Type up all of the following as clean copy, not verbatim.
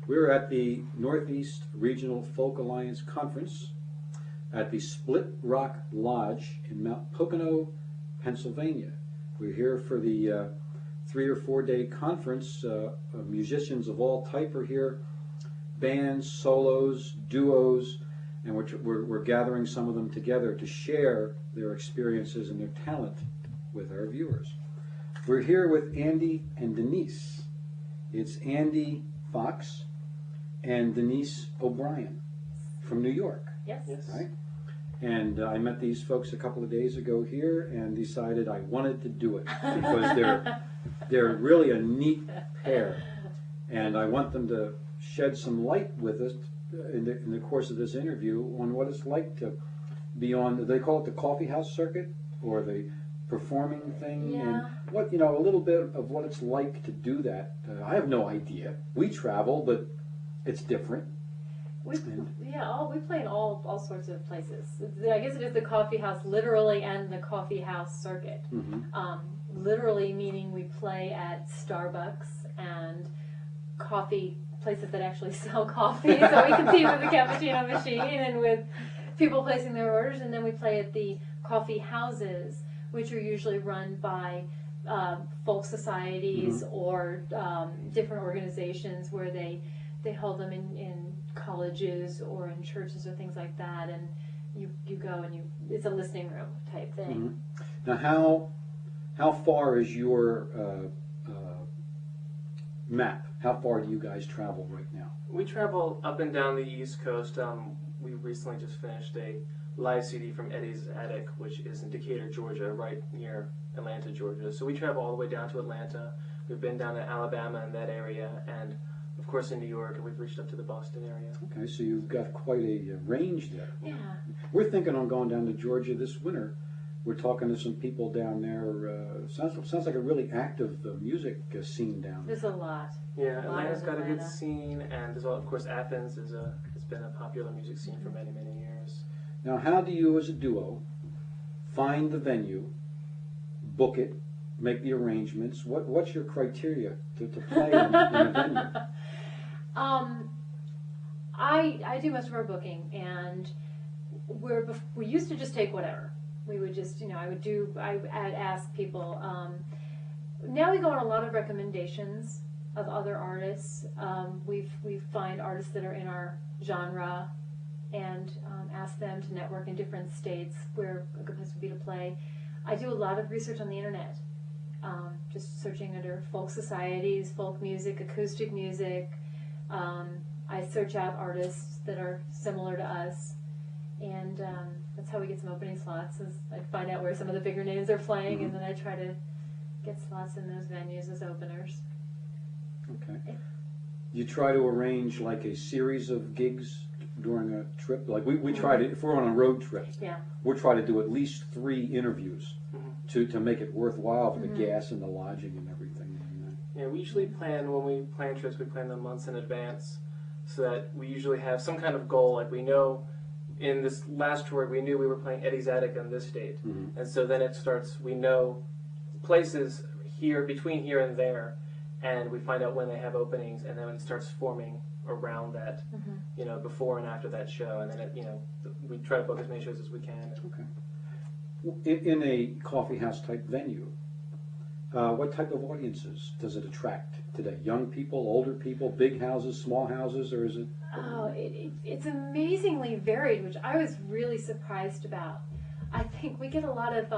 We're at the Northeast Regional Folk Alliance Conference at the Split Rock Lodge in Mount Pocono, Pennsylvania. We're here for the 3 or 4 day conference. Musicians of all type are here, bands, solos, duos, and we're gathering some of them together to share their experiences and their talent with our viewers. We're here with Andy and Denise. It's Andy Fox and Denise O'Brien from New York. Yes. Right? And I met these folks a couple of days ago here and decided I wanted to do it because they're really a neat pair, and I want them to shed some light with us in the course of this interview on what it's like to be on, they call it the coffee house circuit or the performing thing, and what, a little bit of what it's like to do that. I have no idea. We travel, but it's different. We play in all sorts of places. I guess it is the coffee house literally and the coffee house circuit. Literally meaning we play at Starbucks and coffee places that actually sell coffee, so we compete with the cappuccino machine and with people placing their orders. And then we play at the coffee houses, which are usually run by folk societies or different organizations where they hold them in colleges or in churches or things like that, and you go and it's a listening room type thing. Now how far is your map? How far do you guys travel right now? We travel up and down the East Coast. We recently just finished a live CD from Eddie's Attic, which is in Decatur, Georgia, right near Atlanta, Georgia. So we travel all the way down to Atlanta. We've been down to Alabama in that area, and of course in New York, and we've reached up to the Boston area. Okay, so you've got quite a range there. Yeah. We're thinking on going down to Georgia this winter. We're talking to some people down there. Sounds like a really active music scene down there. There's a lot. Yeah, Atlanta's got a good scene, and there's of course Athens has been a popular music scene for many, many years. Now, how do you, as a duo, find the venue, book it, make the arrangements? What's your criteria to play in a venue? I do most of our booking, and we used to just take whatever. We would just, I'd ask people. Now we go on a lot of recommendations of other artists. We find artists that are in our genre and ask them to network in different states where a good place would be to play. I do a lot of research on the internet, just searching under folk societies, folk music, acoustic music. I search out artists that are similar to us, and that's how we get some opening slots. Is I find out where some of the bigger names are playing, and then I try to get slots in those venues as openers. Okay. You try to arrange like a series of gigs during a trip? Like we try to, if we're on a road trip, we'll try to do at least 3 interviews to make it worthwhile for the gas and the lodging and everything. Yeah, we usually plan, when we plan trips, we plan them months in advance, so that we usually have some kind of goal. Like we know in this last tour, we knew we were playing Eddie's Attic on this date. And so then it starts, we know places here, between here and there, and we find out when they have openings, and then it starts forming around that, before and after that show, and then we try to book as many shows as we can. Okay. In a coffee house type venue, what type of audiences does it attract today? Young people, older people, big houses, small houses, or is it? Oh, it's amazingly varied, which I was really surprised about. I think we get a lot of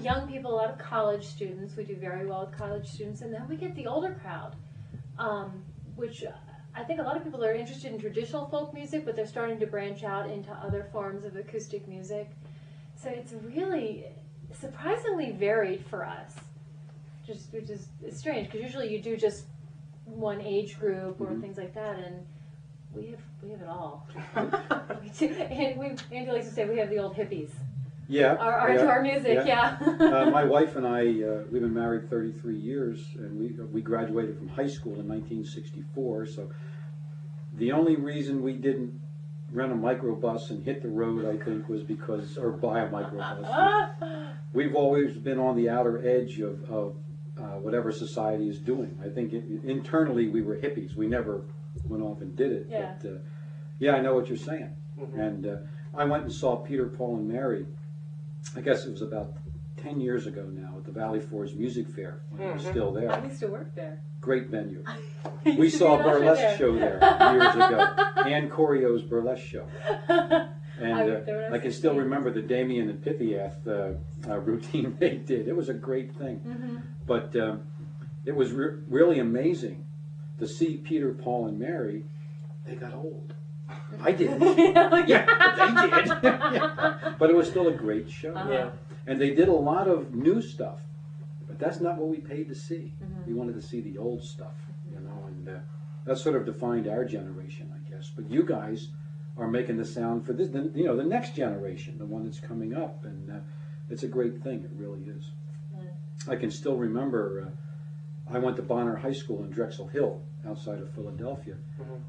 young people, a lot of college students. We do very well with college students, and then we get the older crowd, which I think a lot of people are interested in traditional folk music, but they're starting to branch out into other forms of acoustic music. So it's really surprisingly varied for us, which is strange, because usually you do just one age group or things like that, and we have it all. Andy likes to say we have the old hippies. Yeah. Our music, my wife and I, we've been married 33 years, and we graduated from high school in 1964, so the only reason we didn't rent a microbus and hit the road, I think, was because, or buy a microbus. We've always been on the outer edge of whatever society is doing. I think internally we were hippies. We never went off and did it. Yeah. But yeah, I know what you're saying. Mhm. And I went and saw Peter, Paul, and Mary. I guess it was about 10 years ago now at the Valley Forge Music Fair when it was still there. I used to work there. Great venue. I We used to saw be a an usher burlesque show there years ago. Ann Corio's burlesque show. And I worked there when I was I can still 16. remember the Damien and Pythiath routine they did. It was a great thing. Mhm. But it was really amazing to see Peter, Paul, and Mary. They got old. I didn't. Yeah, they did. Yeah. But it was still a great show. Yeah. And they did a lot of new stuff. But that's not what we paid to see. Mhm. We wanted to see the old stuff, you know, and that sort of defined our generation, I guess. But you guys are making the sound for this, you know, the next generation, the one that's coming up, and it's a great thing. It really is. I can still remember. I went to Bonner High School in Drexel Hill, outside of Philadelphia,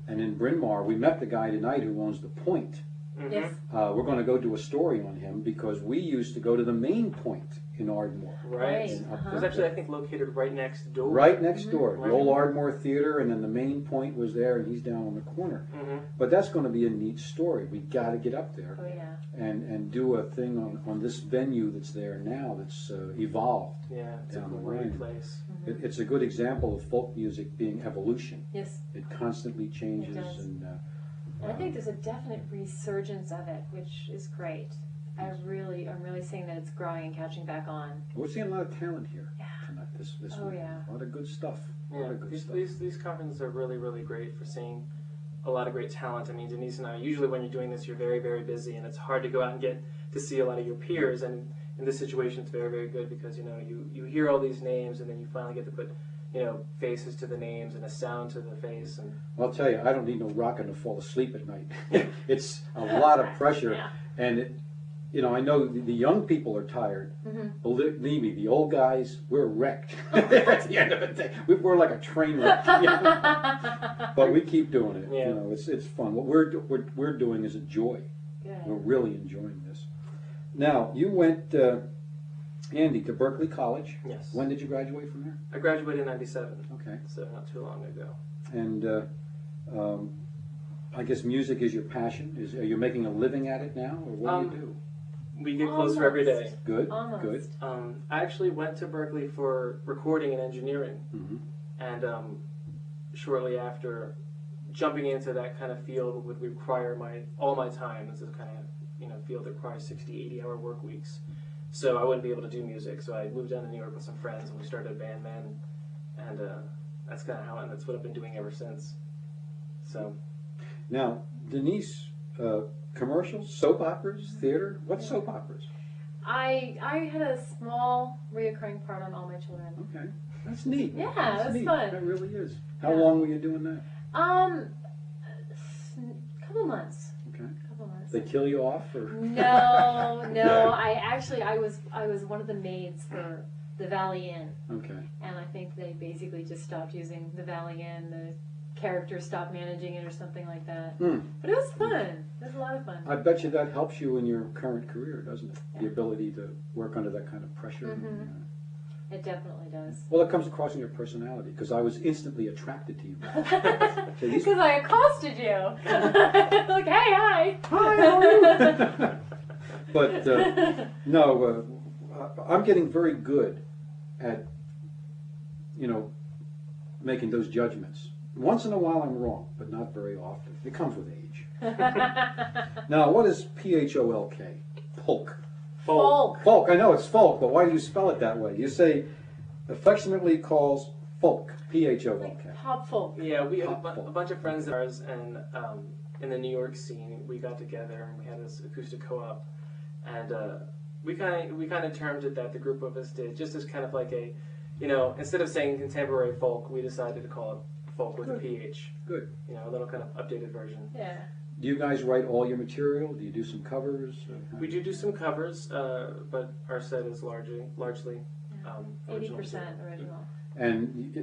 and in Bryn Mawr, we met the guy tonight who owns the Point. Yes. We're going to go do a story on him because we used to go to the main Point in Ardmore. Right. Right. And up It Uh-huh. was actually, I think, located right next door. Right next door, Right. the old Ardmore Theater, and then the main Point was there, and he's down on the corner. Mhm. But that's going to be a neat story. We got to get up there Oh yeah. and do a thing on this venue that's there now that's evolved. Yeah, it's a Down the great line. place. It's a good example of folk music being evolution. Yes. It constantly changes, It does. and And I think there's a definite resurgence of it, which is great. I'm really seeing that it's growing and catching back on. we're seeing a lot of talent here Yeah. tonight. This Oh, week. yeah. A lot of good stuff. A lot Yeah, of good stuff. these conferences are really, really great for seeing a lot of great talent. I mean, Denise and I, usually when you're doing this, you're very, very busy, and it's hard to go out and get to see a lot of your peers. And in this situation, it's very, very good because, you know, you hear all these names, and then you finally get to put, you know, faces to the names and a sound to the face. And I'll tell you, I don't need no rockin' to fall asleep at night. It's a lot of pressure, Yeah. and you know, I know the young people are tired. Mhm. Believe me, the old guys, we're wrecked at the end of the day. We're like a train wreck, you know? But we keep doing it. Yeah. You know, it's fun. What we're doing is a joy. Good. We're really enjoying this. Now, you went, Andy, to Berkeley College. yes, When did you graduate from there? I graduated in '97, Okay. so not too long ago. And I guess music is your passion. Are you making a living at it now, or what do you do? We get closer every day. Good. Almost. Good. I actually went to Berkeley for recording and engineering, Hmm. and shortly after, jumping into that kind of field would require all my time. It's a kind of field that requires 60, 80-hour work weeks. So I wouldn't be able to do music. So I moved down to New York with some friends, and we started a band then, and that's kind of how, and that's what I've been doing ever since. So Now, Denise, commercials, soap operas, theater. What soap operas? I had a small reoccurring part on All My Children. Okay, that's neat. Yeah, That's it was neat. fun. That really is. How Yeah. long were you doing that? Couple months. Okay. Couple months. They kill you off, or? No. I was one of the maids for the Valley Inn, Okay. and I think they basically just stopped using the Valley Inn. The character stopped managing it or something like that. Hmm. But it was fun. It was a lot of fun. I bet you that helps you in your current career, doesn't it? The Yeah. ability to work under that kind of pressure. Mhm. It definitely does. Well, it comes across in your personality because I was instantly attracted to you. So these- Because I accosted you. Like, hey, hi. Hi, how are you? But no, I'm getting very good at, making those judgments. Once in a while I'm wrong, but not very often. It comes with age. Now, what is P-H-O-L-K? Polk. Folk. Folk, I know it's folk, but why do you spell it that way? You say affectionately calls folk, P-H-O-L-K. Pop folk. yeah, we had Pop folk. a bunch of friends of ours, and in the New York scene, we got together and we had this acoustic co-op, and we kind of termed it that, the group of us did, just as kind of like a, instead of saying contemporary folk, we decided to call it folk with a Good. PH. Good. A little kind of updated version. Yeah. Do you guys write all your material? Do you do some covers? We do some covers, but our set is largely 80% original. And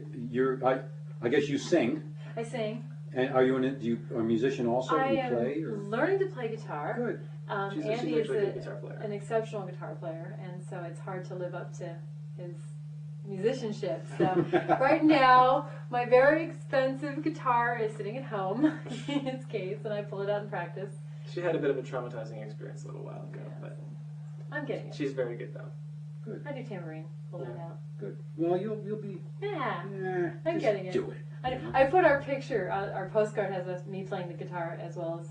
I guess you sing. I sing. And are you a musician also? I Do you am play? Or? learning to play guitar. Good. She's Andy is actually a good guitar player. an exceptional guitar player, and so it's hard to live up to his musicianship. So right now, my very expensive guitar is sitting at home in its case, and I pull it out in practice. She had a bit of a traumatizing experience a little while ago, Yeah, but I'm getting it. she's very good though. Good. I do tambourine. Pull that out. Good. Well, you'll be. Yeah. I'm Just getting it. do it. I put our picture, our postcard has us, me playing the guitar as well as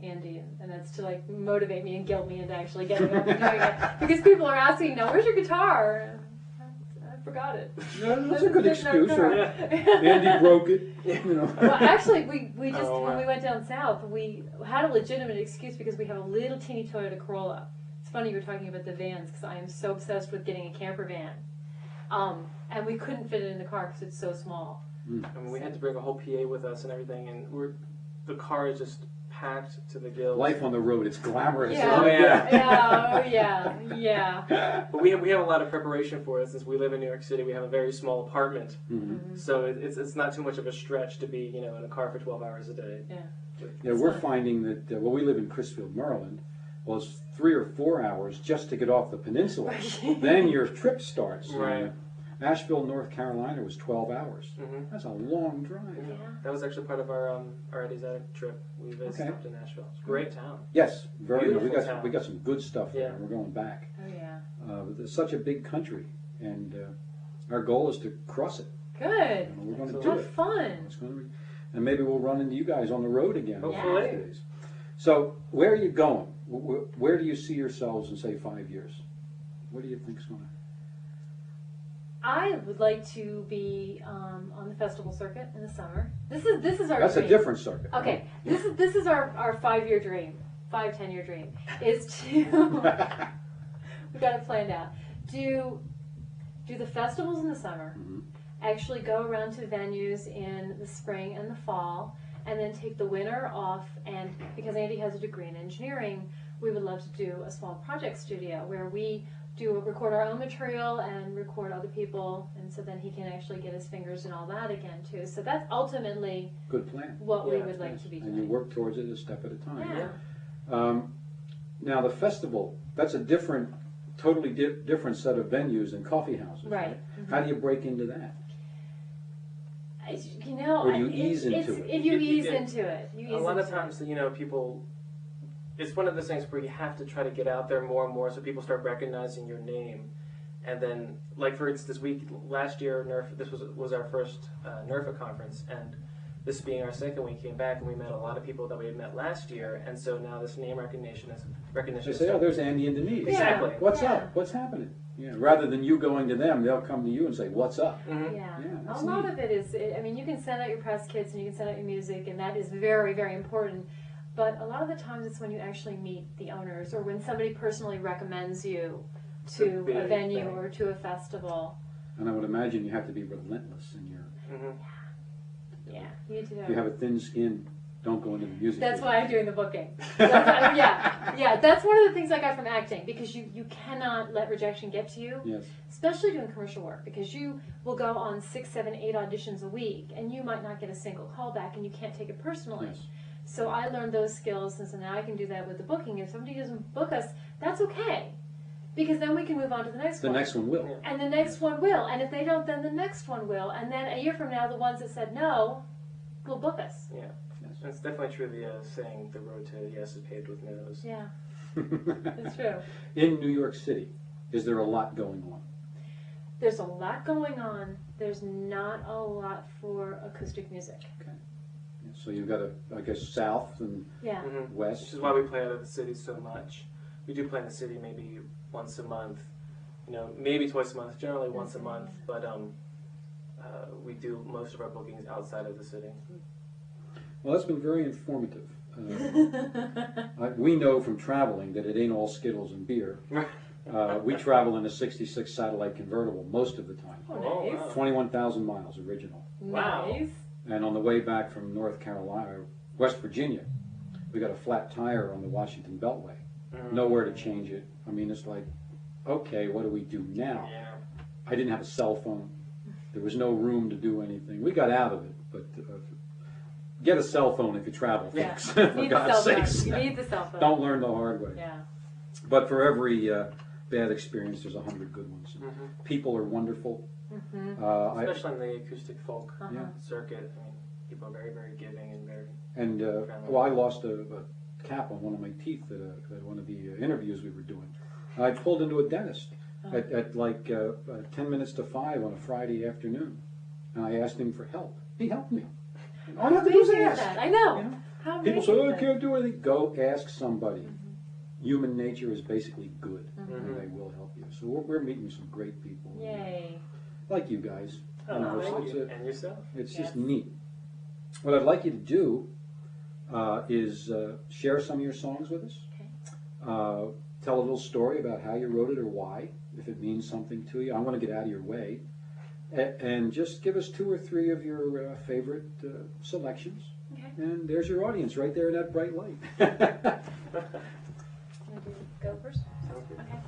Andy, and that's to like motivate me and guilt me into actually getting up and doing it. Because people are asking, now where's your guitar? And I forgot it. No, that's a good It's in our excuse. car. Or Andy broke it. You know. Well, actually, we just, Oh, when wow. we went down south, we had a legitimate excuse because we have a little teeny Toyota Corolla. It's funny you were talking about the vans because I am so obsessed with getting a camper van. And we couldn't fit it in the car because it's so small. I mean, we had to bring a whole PA with us and everything, and the car is just packed to the gills. Life on the road, it's glamorous. Yeah, Oh, yeah. yeah. But we have a lot of preparation for it since we live in New York City. We have a very small apartment, Mhm. so it's not too much of a stretch to be in a car for 12 hours a day. Yeah, we're finding that, well, we live in Crisfield, Maryland. Well, it's 3 or 4 hours just to get off the peninsula. Then your trip starts. Right. Asheville, North Carolina was 12 hours. Mm-hmm. That's a long drive. Yeah. That was actually part of our Eddie's Attic trip. We stopped in Nashville. It's a great town. Yes, very good. Beautiful town. We got some good stuff there. Yeah. We're going back. Oh, yeah. But it's such a big country, and our goal is to cross it. Good. And we're going to Excellent. do Have it. fun. It's going to be, and maybe we'll run into you guys on the road again. Hopefully. one of these days. So, where are you going? Where do you see yourselves in, say, 5 years? What do you think's going to? I would like to be on the festival circuit in the summer. This is our That's dream. a different circuit. Okay, this is our 5-year dream, 5-10-year dream, is to we got it planned out. Do the festivals in the summer, Mhm. actually go around to venues in the spring and the fall, and then take the winter off. And because Andy has a degree in engineering, we would love to do a small project studio where we record our own material and record other people, and so then he can actually get his fingers in all that again too. So that's ultimately Good plan. what we Yeah, would like Yes. to be And you doing. work towards it a step at a time. Yeah. Now the festival, that's a totally different set of venues and coffee houses. Right. How do you break into that? You know, Or do you ease into it's, it? if you You ease get- into it, you ease A lot of into times, people. It's one of those things where you have to try to get out there more and more, so people start recognizing your name. And then, like for instance, last year, this was our first NERFA conference, and this being our second, we came back and we met a lot of people that we had met last year, and so now this name recognition is They say, oh, there's Andy and Denise. Yeah. Exactly. What's Yeah. up? What's happening? Yeah. Rather than you going to them, they'll come to you and say, what's up? Mhm. Yeah, Yeah, that's a lot neat. of it is, I mean, you can send out your press kits and you can send out your music, and that is very, very important. But a lot of the times it's when you actually meet the owners, or when somebody personally recommends you a to a big venue thing. or to a festival. And I would imagine you have to be relentless in your. Mhm. Yeah, you do. If you have a thin skin, don't go into the music. That's business. why I'm doing the booking. Yeah. That's one of the things I got from acting, because you cannot let rejection get to you, Yes. especially doing commercial work, because you will go on 6, 7, 8 auditions a week, and you might not get a single call back, and you can't take it personally. Yes. So I learned those skills, and so now I can do that with the booking. If somebody doesn't book us, that's okay, because then we can move on to the next The one. next one will. Yeah. And the next one will. And if they don't, then the next one will. And then a year from now, the ones that said no will book us. Yeah. Yes. It's definitely true, the saying, the road to yes is paved with no's. Yeah, it's true. In New York City, is there a lot going on? There's a lot going on. There's not a lot for acoustic music. So you've got, I guess, south and Yeah. Mhm. west. Which is why we play out of the city so much. We do play in the city maybe once a month, maybe twice a month, generally once a month, but we do most of our bookings outside of the city. Well, that's been very informative. We know from traveling that it ain't all Skittles and beer. We travel in a 66 satellite convertible most of the time. Oh, nice. wow. 21,000 miles original. Wow. Nice. And on the way back from North Carolina, West Virginia, we got a flat tire on the Washington Beltway. Mhm. Nowhere to change it. I mean, it's like, okay, what do we do now? Yeah. I didn't have a cell phone. There was no room to do anything. We got out of it, but get a cell phone if you travel, Yeah. folks. You For need the God's cell phone. sakes. You need the cell phone. Don't learn the hard way. Yeah. But for every bad experience, there's 100 good ones. Mhm. People are wonderful. Especially in the acoustic folk Yeah. circuit. I mean, people are very, very giving and very And friendly. well, I lost a cap on one of my teeth at one of the interviews we were doing. I pulled into a dentist at like 10 minutes to 5 on a Friday afternoon, and I asked him for help. He helped me. All you have to do is amazing is ask. that? I know. You know? How People say, amazing "Oh, is I that? can't do anything." Go ask somebody. Human nature is basically good, Mm-hmm. and they will help you. So we're meeting some great people, Yay. like you guys. Oh, You know, thank it's you. And yourself. it's Yes. just neat. What I'd like you to do is share some of your songs with us. Okay. Tell a little story about how you wrote it or why, if it means something to you. I want to get out of your way. And just give us 2 or 3 of your favorite selections. Okay. And there's your audience right there in that bright light. You want to go first? Sounds good. Okay.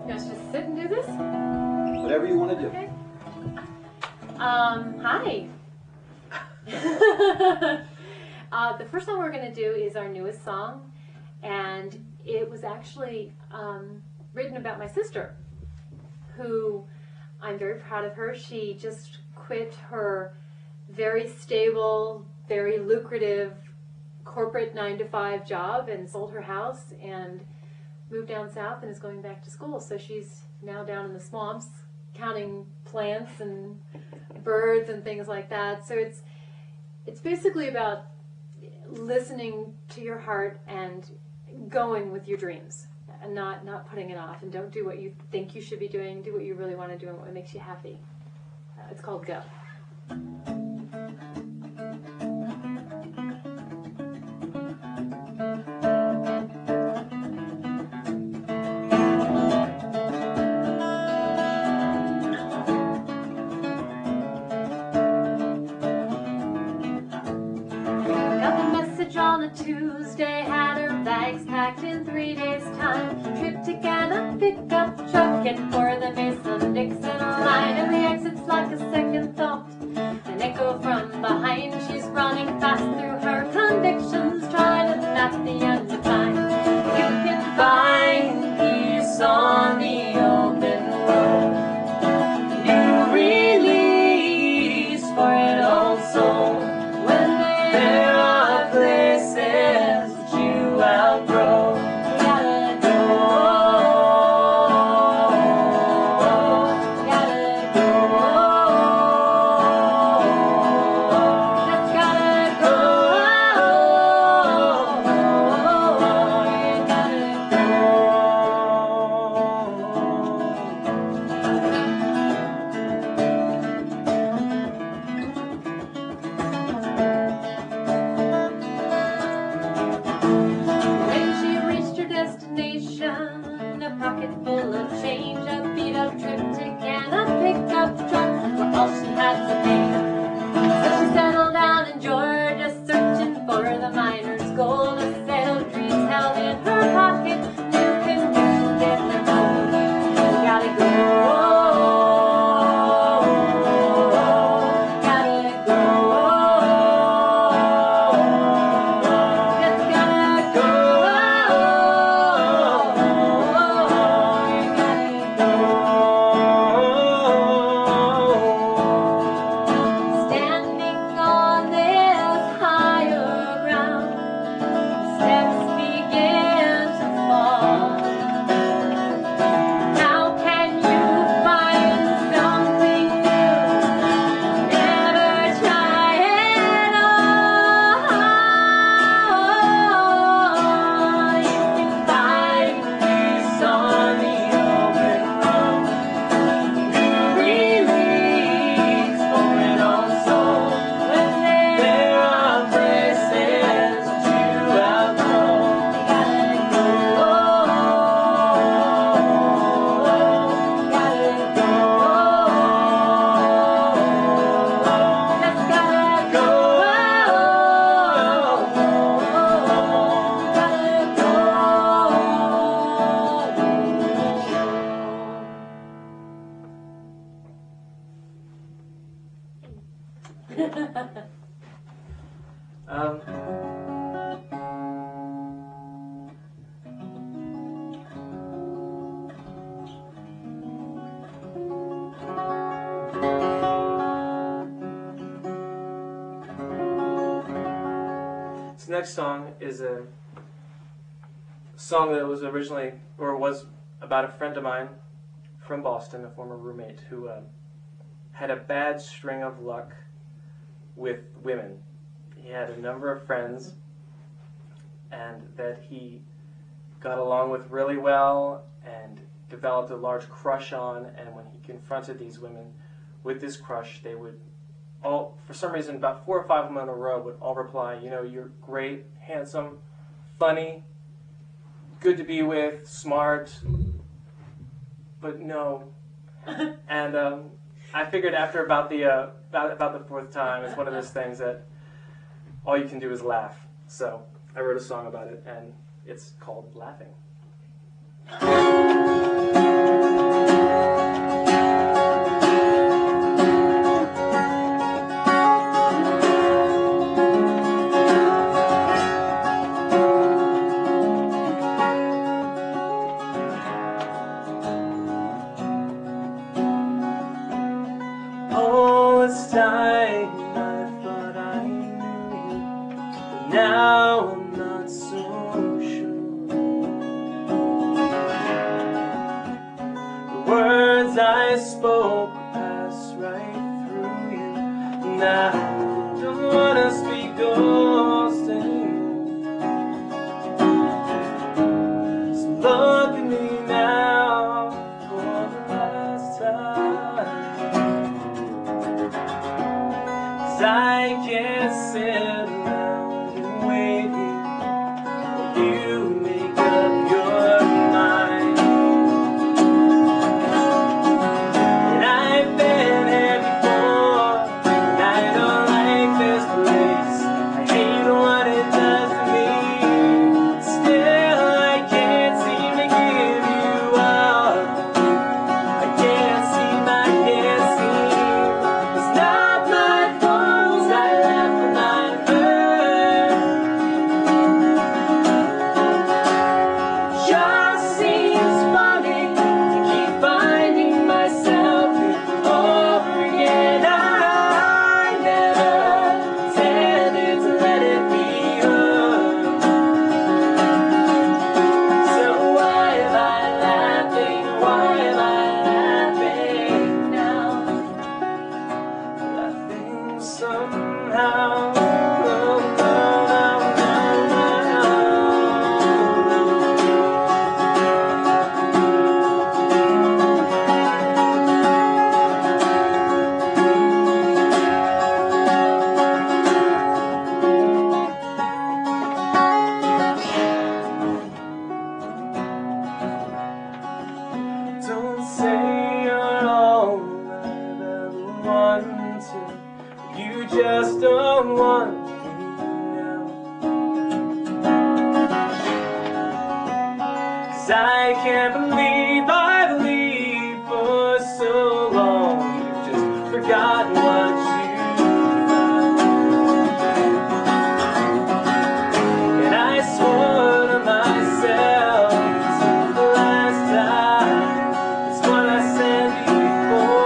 You guys just sit and do this? Whatever you want to do. Okay. Hi. The first song we're going to do is our newest song, and it was actually written about my sister, who I'm very proud of her. She just quit her very stable, very lucrative corporate 9-to-5 job and sold her house and moved down south and is going back to school. So she's now down in the swamps counting plants and birds and things like that. So it's basically about listening to your heart and going with your dreams and not putting it off, and don't do what you think you should be doing. Do what you really want to do and what makes you happy. It's called Go. On a Tuesday, had her bags packed in 3 days' time. Trip to Ghana, pickup truck, and for the Mason-Dixon line. And the exit's like a second thought, an echo from behind. She's running fast through her convictions, trying to map the undefined. You can find peace on the open road, new release for an old soul. next song is a song that was originally, or was about a friend of mine from Boston, a former roommate, who had a bad string of luck with women. He had a number of friends, and that he got along with really well and developed a large crush on, and when he confronted these women with this crush, they would all, for some reason, about 4 or 5 of them in a row would all reply, you know, you're great, handsome, funny, good to be with, smart, but no. And I figured after about the 4th time, it's one of those things that all you can do is laugh. So I wrote a song about it, and it's called Laughing. All this time I thought I knew you, but now I'm not so sure. The words I spoke pass right through you, and I don't want to speak those things. So look at me now for the last time. I can't sit around and wait here while you make up your mind. And I've been here before, and I don't like this place. I hate what it does to me. Still, I can't seem to give you up. I can't seem. It's not my fault. Don't say you're all I've ever wanted. You just don't want me now. 'Cause I can't believe I believed for so long. You've just forgotten what you found. And I swore to myself the last time. It's what I said before.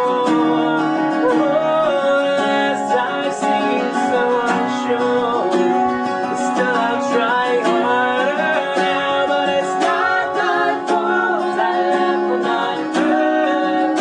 Last I've seen so unsure. But still I'll try harder now. But it's not my fault. I left when I heard.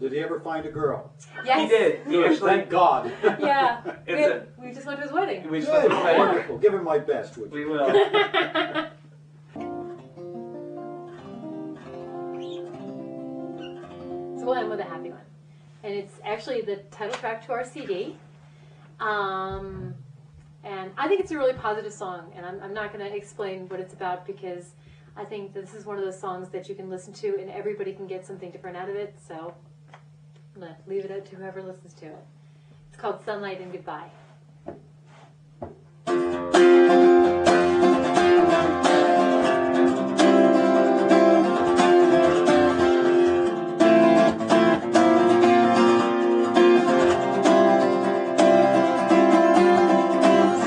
Did he ever find a girl? Yes. He did. He actually. Thank God. Yeah. It's We just went to his wedding. We just Good, went to the wedding. wonderful. Give him my best, would you? We will. So we'll end with a happy one. And it's actually the title track to our CD. And I think it's a really positive song. And I'm not going to explain what it's about because I think this is one of those songs that you can listen to and everybody can get something different out of it. So I'm going to leave it up to whoever listens to it. It's called Sunlight and Goodbye.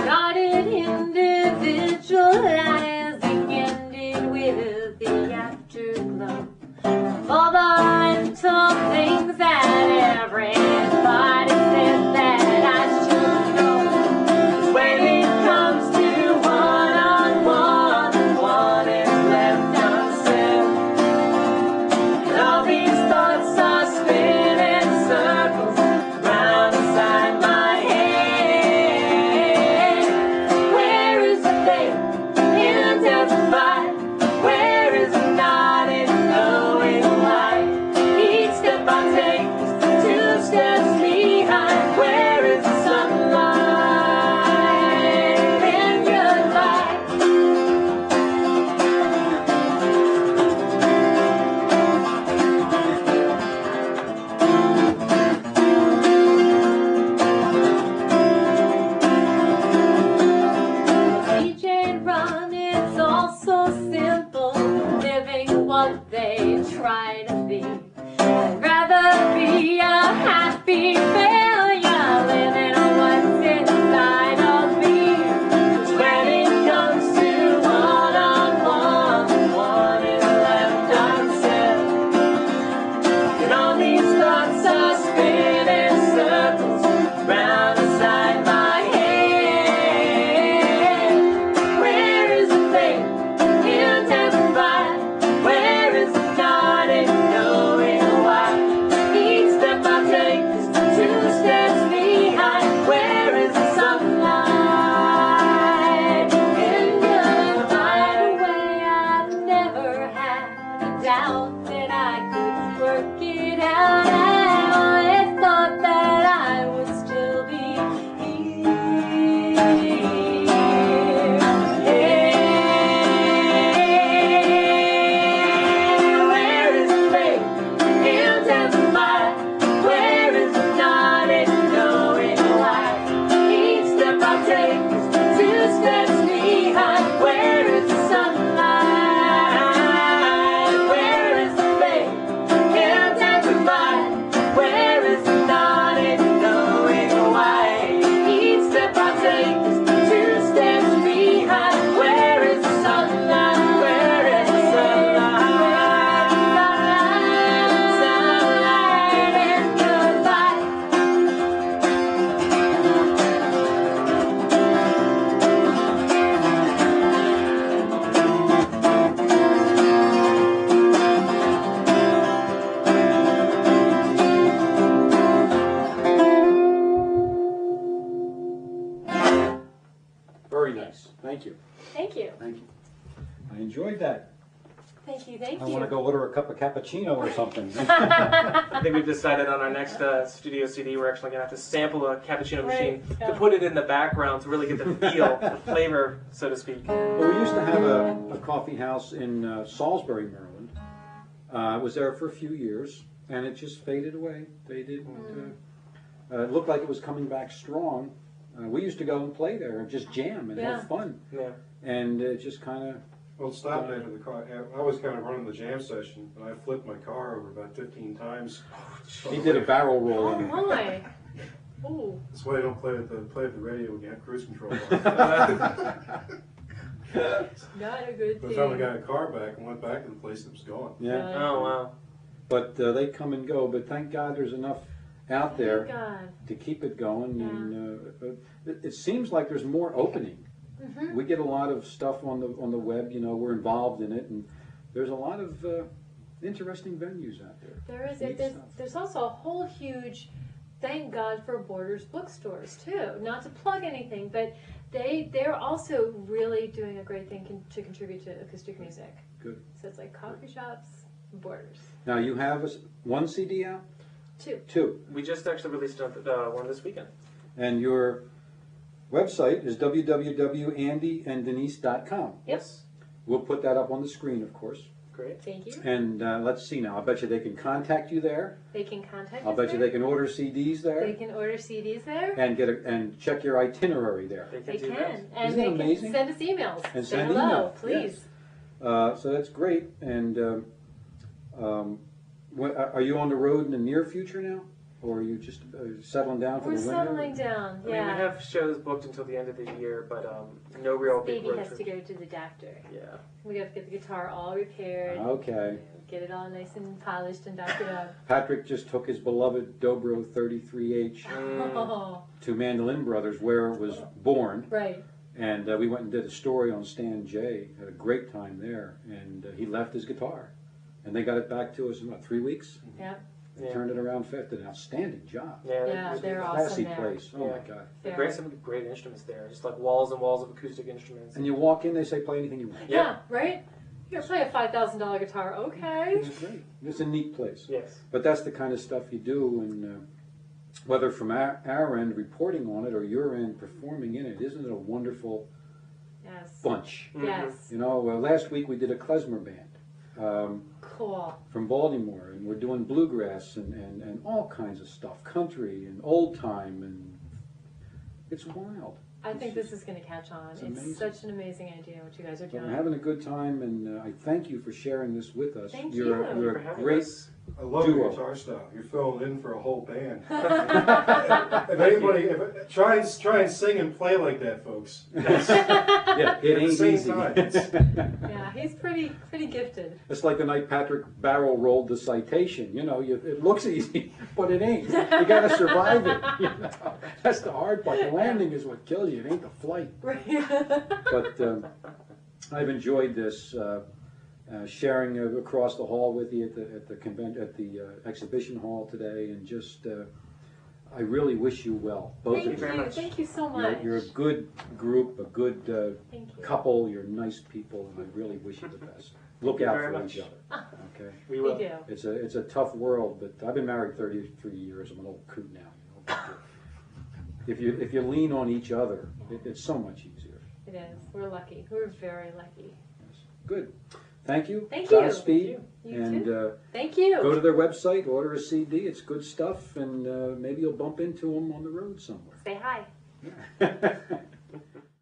Started individualizing, ended with the afterglow. All the mental things that everybody says that I should know. When it comes to one-on-one, one is left unsaid. And all these thoughts are spinning circles round inside my head. Where is the faith in testify? Where is the not in knowing why? Each step I take is 2 steps behind. Where is the sunlight and goodbye? DJ Run, it's all so simple, living what they try to be. I'd rather be a happy failure, living on what's inside of me. 'Cause when it comes to one-on-one, one is left unsaid. And all these thoughts are spinning circles round inside my head. Where is the faith in testify? Where is the not in knowing why? Each step I take is 2 steps behind. Where is the sunlight in goodbye? The way I've never had a doubt that I could work it out. I always thought that I would still be here. Where is the faith in testify? Where is the not in knowing why? Each step I take is 2 steps behind. Where is the sunlight? Where is the faith in testify? Where is the not in knowing why? Each step I take is 2 steps behind. Where is the sunlight? Where is the sunlight? Sunlight and goodbye. Very nice. Thank you. Thank you. Thank you. I enjoyed that. Thank you. Thank I you. want to go order a cup of cappuccino or something. I think we've decided on our next studio CD, we're actually going to have to sample a cappuccino Right, machine yeah. to put it in the background to really get the feel, the flavor, so to speak. Well, we used to have a coffee house in Salisbury, Maryland. I was there for a few years, and it just faded away. They didn't. It looked like it was coming back strong. We used to go and play there and just jam and Yeah. have fun. Yeah. And it just kind of. Well, it stopped after the car. I was kind of running the jam session, and I flipped my car over about 15 times. He did a barrel roll. Oh on it. my. Ooh. That's why I don't play at the radio when you have cruise control on. Not a good By thing. the time I got a car back and went back to the place, it was gone. Yeah. Oh, wow. But they come and go. But thank God there's enough out there Thank God. to keep it going. Yeah. And it seems like there's more opening. Mm-hmm. We get a lot of stuff on the web. You know, we're involved in it, and there's a lot of interesting venues out there. There is. Neat stuff. There's also a whole huge, thank God for Borders bookstores too. Not to plug anything, but they're also really doing a great thing to contribute to acoustic music. Good. So it's like coffee shops, Borders. Now you have one CD out? Two. We just actually released one this weekend. And your website is www.andyanddenise.com. Yes. We'll put that up on the screen, of course. Great. Thank you. And let's see now. I bet you they can contact you there. They can contact I'll us bet you there. they can order CDs there. They can order CDs there. And and check your itinerary there. They They do can. that. And Isn't they it can amazing? send us emails. And Say send hello, email, please. So that's great. And are you on the road in the near future now? Or are you just settling down for We're the winter? settling down, I mean, yeah. we have shows booked until the end of the year, but no real big Baby road has trips. to go to the doctor. Yeah. We have to get the guitar all repaired. Okay. Get it all nice and polished and doctored up. Patrick just took his beloved Dobro 33H Oh, to Mandolin Brothers, where it was born. right. And we went and did a story on Stan J. Had a great time there. And he left his guitar. And they got it back to us in, 3 weeks? Yep. They Yeah. turned it around fast. Did an outstanding job. Yeah, they're awesome Classy there. place. Oh, my Yeah. God. They bring some great instruments there, just like walls and walls of acoustic instruments. And you walk in, they say, play anything you want. Yeah, right? You're gonna play a $5,000 guitar, okay. It's great. It's a neat place. Yes. But that's the kind of stuff you do, and whether from our end reporting on it or your end performing in it, isn't it a wonderful Yes. bunch? Yes. You know, last week we did a klezmer band Cool. from Baltimore, and we're doing bluegrass and all kinds of stuff, country and old time, and it's wild. I think this is gonna catch on. It's It's amazing. such an amazing idea what you guys are So I'm doing. having a good time, and I thank you for sharing this with us. Thank You're you. you're Thank you a for having great. us. I love Duo. your guitar style. You're filling in for a whole band. If anybody, try and sing and play like that, folks. Yeah, it At the ain't same easy. time, Yeah, he's pretty gifted. It's like the night Patrick barrel rolled the citation. You know, it looks easy, but it ain't. You got to survive it. You know? That's the hard part. The landing is what kills you. It ain't the flight. Right. But I've enjoyed this sharing across the hall with you at the exhibition hall today, and just I really wish you well, both Thank of very you. you. much. Thank you so much. You're a good group, a good Thank you. couple. You're nice people, and I really wish you the best. Look you out very for much. each other. Okay. We We will. do. It's a tough world, but I've been married 33 years. I'm an old coot now. You know, but if you lean on each other, it's so much easier. It is. We're lucky. We're very lucky. Yes. Good. Thank you. Thank you. Godspeed. You And too. Thank you. go to their website, order a CD. It's good stuff, and maybe you'll bump into them on the road somewhere. Say hi. Yeah.